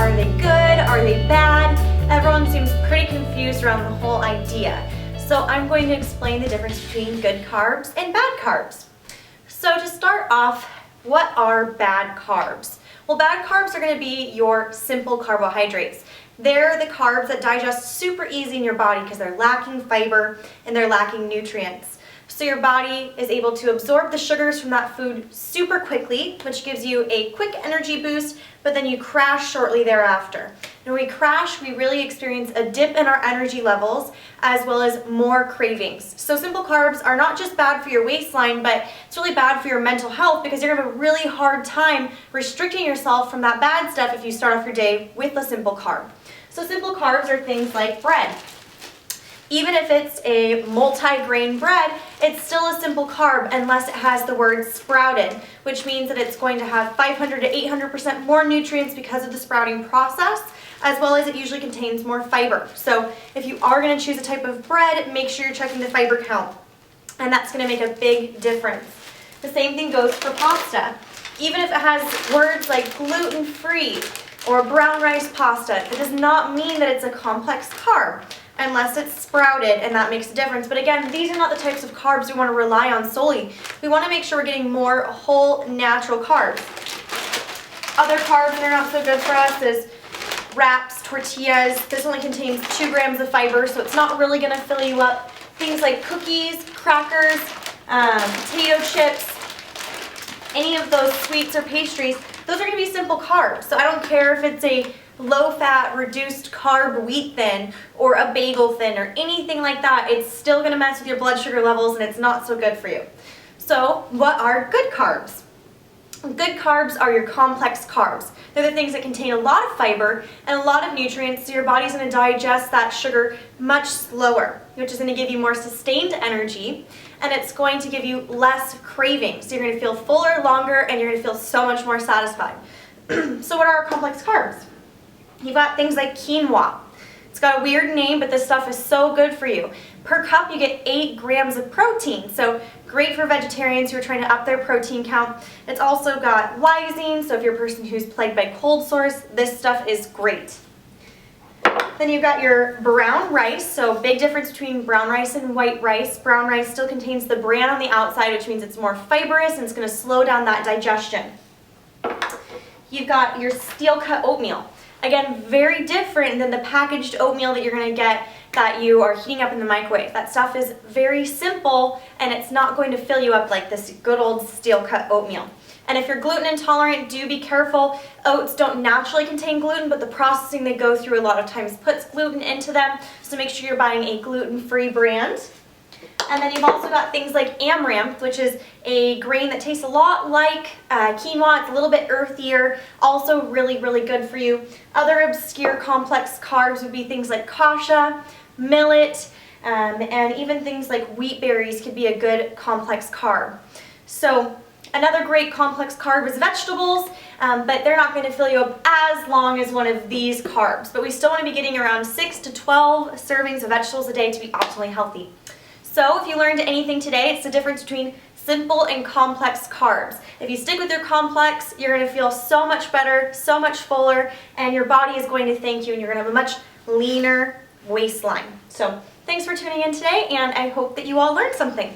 Are they good? Are they bad? Everyone seems pretty confused around the whole idea. So I'm going to explain the difference between good carbs and bad carbs. So to start off, what are bad carbs? Well, bad carbs are going to be your simple carbohydrates. They're the carbs that digest super easy in your body because they're lacking fiber and they're lacking nutrients. So your body is able to absorb the sugars from that food super quickly, which gives you a quick energy boost, but then you crash shortly thereafter. And when we crash, we really experience a dip in our energy levels as well as more cravings. So simple carbs are not just bad for your waistline, but it's really bad for your mental health because you're going to have a really hard time restricting yourself from that bad stuff if you start off your day with a simple carb. So simple carbs are things like bread. Even if it's a multi-grain bread, it's still a simple carb unless it has the word sprouted, which means that it's going to have 500 to 800% more nutrients because of the sprouting process, as well as it usually contains more fiber. So if you are going to choose a type of bread, make sure you're checking the fiber count, and that's going to make a big difference. The same thing goes for pasta. Even if it has words like gluten-free or brown rice pasta, it does not mean that it's a complex carb unless it's sprouted, and that makes a difference. But again, these are not the types of carbs we want to rely on solely. We want to make sure we're getting more whole, natural carbs. Other carbs that are not so good for us is wraps, tortillas. This only contains 2 grams of fiber, so it's not really going to fill you up. Things like cookies, crackers, potato chips, any of those sweets or pastries, those are going to be simple carbs. So I don't care if it's a low-fat, reduced carb wheat thin or a bagel thin or anything like that. It's still going to mess with your blood sugar levels and it's not so good for you. So what are good carbs? Good carbs are your complex carbs. They're the things that contain a lot of fiber and a lot of nutrients, so your body's going to digest that sugar much slower, which is going to give you more sustained energy, and it's going to give you less cravings. So you're going to feel fuller longer and you're going to feel so much more satisfied. So what are our complex carbs? You've got things like quinoa. It's got a weird name, but this stuff is so good for you. Per cup, you get 8 grams of protein, so great for vegetarians who are trying to up their protein count. It's also got lysine, so if you're a person who's plagued by cold sores, this stuff is great. Then you've got your brown rice, so big difference between brown rice and white rice. Brown rice still contains the bran on the outside, which means it's more fibrous and it's going to slow down that digestion. You've got your steel-cut oatmeal. Again, very different than the packaged oatmeal that you're going to get that you are heating up in the microwave. That stuff is very simple and it's not going to fill you up like this good old steel-cut oatmeal. And if you're gluten intolerant, do be careful. Oats don't naturally contain gluten, but the processing they go through a lot of times puts gluten into them, so make sure you're buying a gluten-free brand. And then you've also got things like amaranth, which is a grain that tastes a lot like quinoa. It's a little bit earthier, also really, really good for you. Other obscure complex carbs would be things like kasha, millet, and even things like wheat berries could be a good complex carb. So another great complex carb is vegetables, but they're not going to fill you up as long as one of these carbs. But we still want to be getting around 6 to 12 servings of vegetables a day to be optimally healthy. So if you learned anything today, it's the difference between simple and complex carbs. If you stick with your complex, you're going to feel so much better, so much fuller, and your body is going to thank you, and you're going to have a much leaner waistline. So thanks for tuning in today, and I hope that you all learned something.